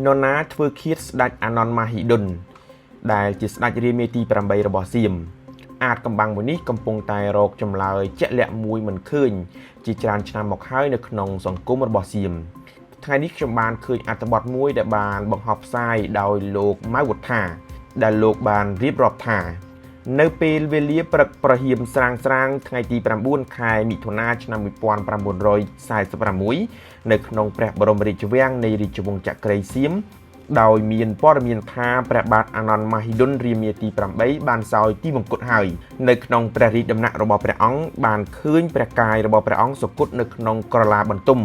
នរណាធ្វើឃាតស្ដេចអាណន់ម៉ាហ៊ីដុនដែលជាស្ដេចរាមាទី8របស់សៀមអាចកំបាំងមួយនេះកំពុងតែរកចម្លើយជាក់លាក់មួយមិនឃើញជាច្រើនឆ្នាំមកហើយនៅក្នុងសង្គមរបស់សៀមថ្ងៃនេះខ្ញុំបានឃើញអត្ថបទមួយដែលបានបង្ហោះផ្សាយដោយលោកម៉ៅវុធាដែលលោកបានរៀបរាប់ថានៅពេលវេលាព្រឹកប្រហៀមស្រាងថ្ងៃទី9ខែមិថុនាឆ្នាំ1946នៅក្នុងព្រះបរមរាជវាំងនៃរាជវង្សចក្រីសៀមដោយមានព័ត៌មានថាព្រះបាទអាណន់ម៉ាហ៊ីដុនរាមាទី8បានសោយទីមង្គតហើយនៅក្នុងព្រះរាជដំណាក់របស់ព្រះអង្គបានឃើញព្រះកាយរបស់ព្រះអង្គសុគតនៅក្នុងក្រឡាបន្ទំ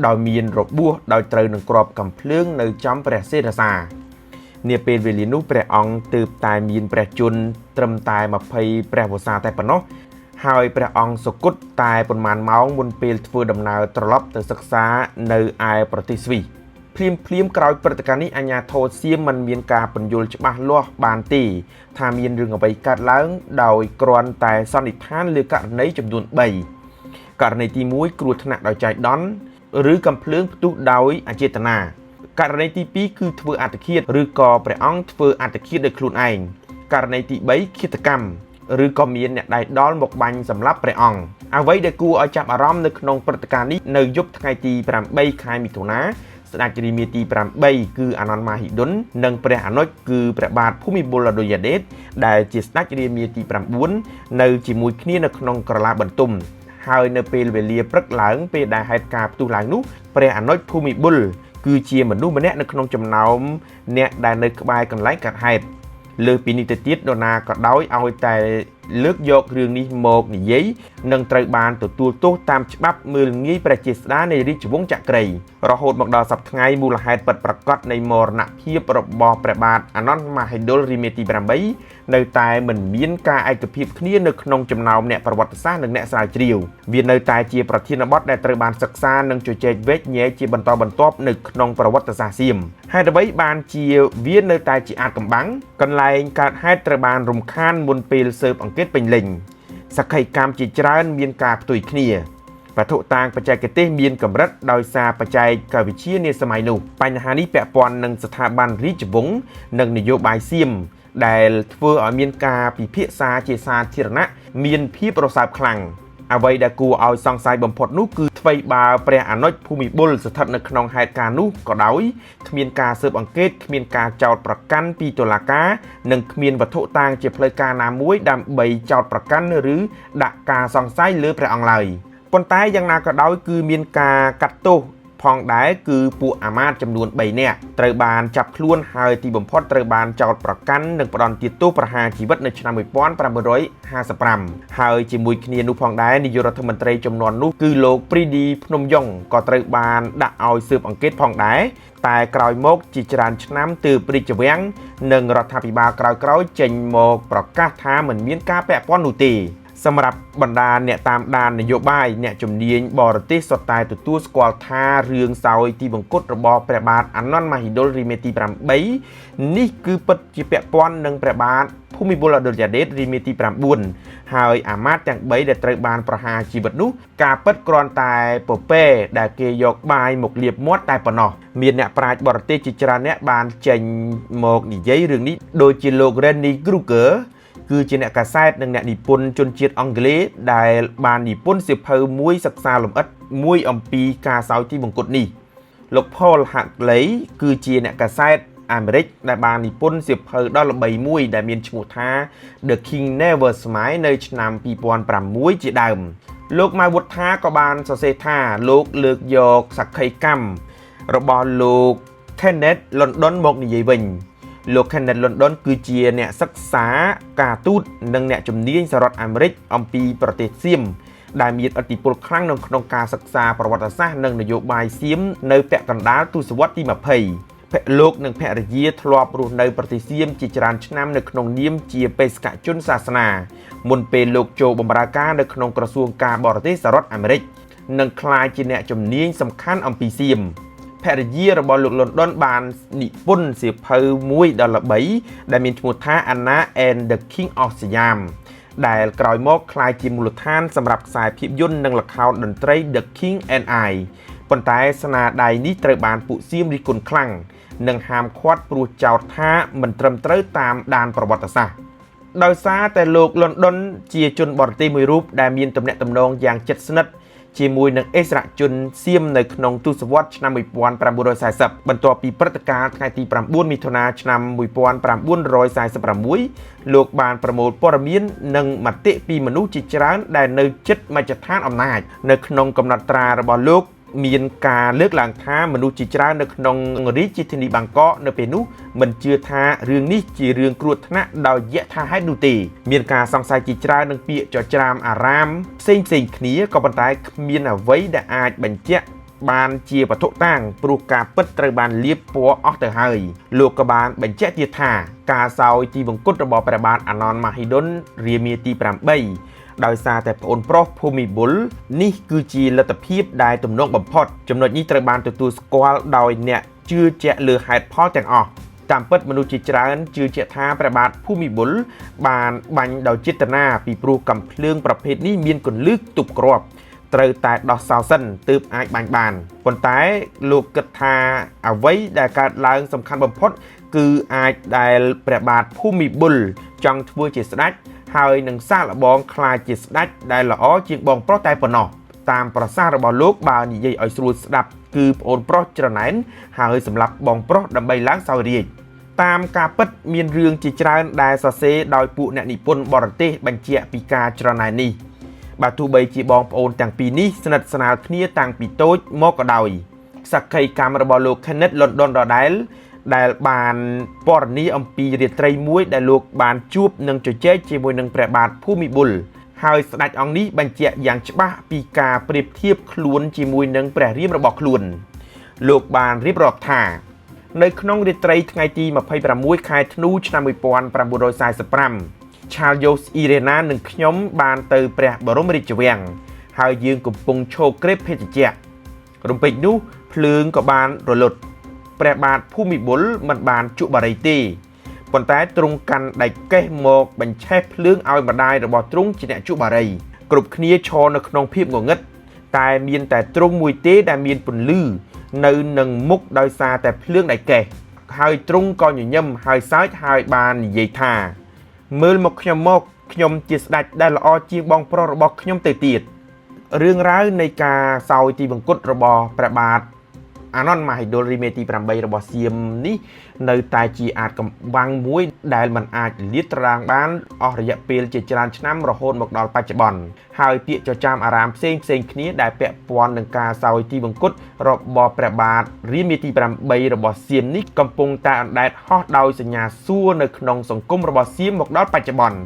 ដោយមានរបួសដោយត្រូវនឹងគ្រាប់កាំភ្លើងនៅចំព្រះសេរសានាពេលវេលានោះព្រះអង្គទើបតែមានព្រះជន្មត្រឹមតែ20ព្រះវស្សាតែប៉ុណ្ណោះហើយព្រះអង្គសុគតតែប៉ុន្មានម៉ោងមុនពេលធ្វើដំណើរត្រឡប់ទៅសិក្សានៅឯប្រទេសស្វីសភ្លាមក្រោយព្រឹត្តិការណ៍នេះអាជ្ញាធរសៀមមិនមានការពន្យល់ច្បាស់លាស់បានទេថាមានរឿងអ្វីកើតឡើងដោយគ្រាន់តែសន្និដ្ឋានលើករណីចំនួន3ករណីទី1គ្រោះថ្នាក់ដោយចៃដន្យឬកំភ្លើងផ្ទុះដោយអចេតនាករណីទី2គឺធ្វើអត្តឃាតឬក៏ព្រះអង្គធ្វើអត្តឃាតដោយខ្លួនឯងករណីទី3ឃាតកម្មឬក៏មានអ្នកដៃដល់មកបាញ់សម្លាប់ព្រះអង្គអ្វីដែលគួរឲ្យចាប់អារម្មណ៍នៅក្នុងព្រឹត្តិការណ៍នេះនៅយប់ថ្ងៃទី8ខែមិថុនាស្ដេចរាមាទី8គឺអាណន់ម៉ាហ៊ីដុននិងព្រះអនុជគឺព្រះបាទភូមិបុលដូយ៉ាដេតដែលជាស្ដេចរាមាទី9នៅជាមួយគ្នានៅក្នុងក្រឡាបន្ទំហើយនៅពេលវេលាព្រឹកឡើងពេលដែលហេតុការណ៍ផ្ទុះឡើងនោះព្រះអនុជភូមិបុលគឺជាមនុស្សម្នាក់នៅក្នុងចំណោមអ្នកដែលនៅក្បែរកន្លែងកើតហេតុលើពីនេះទៅទៀតនរណាក៏ដោយឲ្យតែលើកយករឿងនេះមកនិយាយនឹងត្រូវបានទទួលទោសតាមច្បាប់មើលងាយប្រជាស្ដារនៃរាជវង្សចក្រីរហូតមកដល់សប្តាហ៍ថ្ងៃមូលហេតុពិតប្រាកដនៃមរណភាពរបស់ព្រះបាទអាណន់ម៉ាហ៊ីដុលរាមាទី8នៅតែមិនមានការឯកភាពគ្នានៅក្នុងចំណោមអ្នកប្រវត្តិសាស្ត្រនិងអ្នកស្រាវជ្រាវវានៅតែជាប្រធានបទដែលត្រូវបានសិក្សានិងជជែកវែកញែកជាបន្តបន្ទាប់នៅក្នុងប្រវត្តិសាស្ត្រសៀមហេតុអ្វីបានជាវានៅតែជាអាចកំបាំងកន្លែងកើតហេតុត្រូវបានរំខានមុនពេលស៊ើបអង្កេតពេញលេញសក្ខីកម្មជាច្រើនមានការផ្ទុយគ្នាវត្ថុតាងបច្ចេកទេសមានកម្រិតដោយសារបច្ចេកវិទ្យានាសម័យនោះបញ្ហានេះពាក់ព័ន្ធនឹងស្ថាប័នរាជវង្សនិងនយោបាយសៀមដែលធ្វើឲ្យមានការពិភាក្សាជាសាធារណៈមានភាពរសើបខ្លាំងអ្វីដែលគួរឲ្យសង្ស័យបំផុតនោះគឺថ្មីបើព្រះអនុជភូមិបុលស្ថិតនៅក្នុងហេតុការណ៍នោះក៏ដោយគ្មានការស៊ើបអង្កេតគ្មានការចោទប្រកាន់ពីតុលាការនិងគ្មានវត្ថុតាងជាផ្លូវការណាមួយដើម្បីចោទប្រកាន់ឬដាក់ការសង្ស័យលើព្រះអង្គឡើយប៉ុន្តែយ៉ាងណាក៏ដោយគឺមានការកាត់ទោសផងដែរគឺពួកអាមាត្យចំនួន3នាក់ត្រូវបានចាប់ខ្លួនហើយទីបំផុតត្រូវបានចោទប្រកាន់និងផ្ដន្ទាទោសប្រហារជីវិតនៅឆ្នាំ1955ហើយជាមួយគ្នានោះផងដែរនាយករដ្ឋមន្ត្រីជំនាន់នោះគឺលោកព្រីឌីភ្នំយ៉ុងក៏ត្រូវបានដាក់ឲ្យស៊ើបអង្កេតផងដែរតែក្រោយមកជាច្រើនឆ្នាំទើបរាជវាំងនិងរដ្ឋាភិបាលក្រោយៗចេញមកប្រកាសថាមិនមានការពាក់ព័ន្ធនោះទេសម្រាប់បណ្ដាអ្នកតាមដាននយោបាយអ្នកជំនាញបរទេសសុទ្ធតែទទួលស្គាល់ថារឿងសោយទីបង្គត់របស់ព្រះបាទអាណន់ម៉ាហ៊ីដុលរាមាទី8នេះគឺពិតជាពាក់ព័ន្ធនឹងព្រះបាទភូមិបុលដូយ៉ាដេតរាមាទី9ហើយអាមាត្យទាំង3ដែលត្រូវបានប្រហារជីវិតនោះការពិតគ្រាន់តែពពែដែលគេយកបាយមកលាបមាត់តែប៉ុណ្ណោះមានអ្នកប្រាជ្ញបរទេសជាច្រើនអ្នកបានចេញមកនិយាយរឿងនេះដូចជាលោក Rennie Krugerគឺជាអ្នកកាសែតនិងអ្នកនិពន្ធជនជាតិអង់គ្លេសដែលបាននិពន្ធសៀវភៅមួយសិក្សាលម្អិតមួយអំពីការសោយទីបង្គត់នេះលោក Paul Hartley គឺជាអ្នកកាសែតអាមេរិកដែលបាននិពន្ធសៀវភៅដ៏ល្បីមួយដែលមានឈ្មោះថា The King Never Smiled នៅឆ្នាំ2006ជាដើមលោកម៉ៅវុធាក៏បានសរសេរថាលោកលើកយកសក្ខីកម្មរបស់លោក Kenneth London មកនិយាយវិញលោក Kenneth London គឺជាអ្នកសិក្សាការទូតនិងអ្នកជំនាញសហរដ្ឋអាមេរិកអំពីប្រទេសសៀមដែលមានឥទ្ធិពលខ្លាំងនៅក្នុងការសិក្សាប្រវត្តិសាស្ត្រនិងនយោបាយសៀមនៅពាក់កណ្ដាលទសវត្សរ៍ទី20លោកនិងភរិយាធ្លាប់រស់នៅប្រទេសសៀមជាច្រើនឆ្នាំនៅក្នុងនាមជាបេសកជនសាសនាមុនពេលលោកចូលបម្រើការនៅក្នុងក្រសួងការបរទេសសហរដ្ឋអាមេរិកនិងក្លាយជាអ្នកជំនាញសំខាន់អំពីសៀមភរិយារបស់លោក London បាននិពន្ធសៀវភៅមួយដ៏ល្បីដែលមានឈ្មោះថា Anna and the King of Siam ដែលក្រោយមកក្លាយជាមូលដ្ឋានសម្រាប់ខ្សែភាពយន្តនិងល្ខោនតន្ត្រី The King and I ប៉ុន្តែស្នាដៃនេះត្រូវបានពួកសៀមរិះគន់ខ្លាំង និងហាមឃាត់ព្រោះចោទថាមិនត្រឹមត្រូវតាមដានប្រវត្តិសាស្ត្រដោយសារតែលោកលន់ដុនជាជនបរទេសមួយរូបដែលមានទំនាក់ទំនងយ៉ាងជិតស្និទ្ធជាមួយនឹងអិសរាជជនសៀមនៅក្នុងទសវត្សរ៍ឆ្នាំ1940បន្ទាប់ពីព្រឹត្តិការណ៍ថ្ងៃទី9មិថុនាឆ្នាំ1946លោកបានប្រមូលព័ត៌មាននិងមតិពីមនុស្សជាច្រើនដែលនៅជិតមជ្ឈដ្ឋានអំណាចនៅក្នុងកំណត់ត្រារបស់លោកមានការលើកឡើងថាមនុស្សជាច្រើននៅក្នុងរាជធានីបាងកកនៅពេលនោះមិនជឿថារឿងនេះជារឿងគ្រោះថ្នាក់ដោយយថាហេតុនោះទេមានការសង្ស័យជាច្រើននឹងពាក្យចចាមអារាមផ្សេងគ្នាក៏ប៉ុន្តែគ្មានអ្វីដែលអាចបញ្ជាក់បានជាវត្ថុតាងព្រោះការពិតត្រូវបានលាបពណ៌អស់ទៅហើយលោកក៏បានបញ្ជាក់ទៀតថាការសោយទីវង្គតរបស់ព្រះបាទអាណនម៉ាហ៊ីឌុនរាមាទី8ដោយសារតែប្អូនប្រុសភូមិបុលនេះគឺជាលទ្ធភាពដែលទំនងបំផុតចំណុចនេះត្រូវបានទទួលស្គាល់ដោយអ្នកជឿជាក់លើហេតុផលទាំងអស់តាមពិតមនុស្សជាច្រើនជឿជាក់ថាព្រះបាទភូមិបុលបានបាញ់ដោយចេតនាពីព្រោះកំភ្លើងប្រភេទនេះមានគន្លឹះទប់គ្រាប់ត្រូវតែដោះសោសិនទើបអាចបាញ់បានប៉ុន្តែលោកគិតថាអ្វីដែលកើតឡើងសំខាន់បំផុតគឺអាចដែលព្រះបាទភូមិបុលចង់ធ្វើជាស្ដេចហើយនឹងសាកល្បងខ្លាចជាស្ដេចដែលល្អជាងបងប្រុសតែប៉ុណ្ណោះតាមប្រសាសន៍របស់លោកបើនិយាយឲ្យស្រួលស្ដាប់គឺប្អូនប្រុសច្រណែនហើយសម្រាប់បងប្រុសដើម្បីឡើងសោយរាជ្យតាមការពិតមានរឿងជាច្រើនដែលសរសេរដោយពួកអ្នកនិពន្ធបរទេសបញ្ជាក់ពីការច្រណែននេះបើទោះបីជាបងប្អូនទាំងពីរនេះស្និទ្ធស្នាលគ្នាតាំងពីតូចមកក៏ដោយសក្ខីកម្មរបស់លោក Kenneth London ដដែលបានពណ៌នាអំពីរាត្រីមួយដែលលោកបានជួបនឹងជជែកជាមួយនឹងព្រះបាទភូមិបុលហើយស្ដេចអង្គនេះបញ្ជាក់យ៉ាងច្បាស់ពីការប្រៀបធៀបខ្លួនជាមួយនឹងព្រះរាមរបស់ខ្លួនលោកបានរៀបរាប់ថានៅក្នុងរាត្រីថ្ងៃទី26ខែធ្នូឆ្នាំ1945 Charles Irena និងខ្ញុំបានទៅព្រះបរមរាជវាំងហើយយើងកំពុងឈរក្រេបភេសជ្ជៈរំពេចនោះភ្លើងក៏បានរលត់ព្រះបាទភូមិបុលមិនបានជក់បារីទេប៉ុន្តែទ្រង់កាន់ដៃកេះមកបញ្ឆេះភ្លើងឲ្យម្ដាយរបស់ទ្រង់ជាអ្នកជក់បារីគ្រប់គ្នាឈរនៅក្នុងភាពងងឹតតែមានតែទ្រង់មួយទេដែលមានពន្លឺនៅនឹងមុខដោយសារតែភ្លើងដៃកេះហើយទ្រង់ក៏ញញឹមហើយសើចហើយបាននិយាយថាមើលមកខ្ញុំជាស្ដេចដែលល្អជាងបងប្រុសរបស់ខ្ញុំទៅទៀតរឿងរ៉ាវនៃការសោយទីវង្គតរបស់ព្រះបាទអាណនម៉ាហ៊ីឌុលរាមាទី8របស់សៀមនេះនៅតែជាអាចកំបាំងមួយដែលมันអាចលាតត្រដាងបានអស់រយៈពេលជាច្រើនឆ្នាំរហូតមកដល់បច្ចុប្បន្នហើយពាក្យចចាមអារាមផ្សេងគ្នាដែលពាក់ព័ន្ធនឹងការសោយទីវង្គតរបស់ព្រះបាទរាមាទី8របស់សៀមនេះកំពុងតែអណ្ដែតហោះដោយសញ្ញាសួរនៅក្នុងសង្គមរបស់សៀមមកដល់បច្ចុប្បន្ន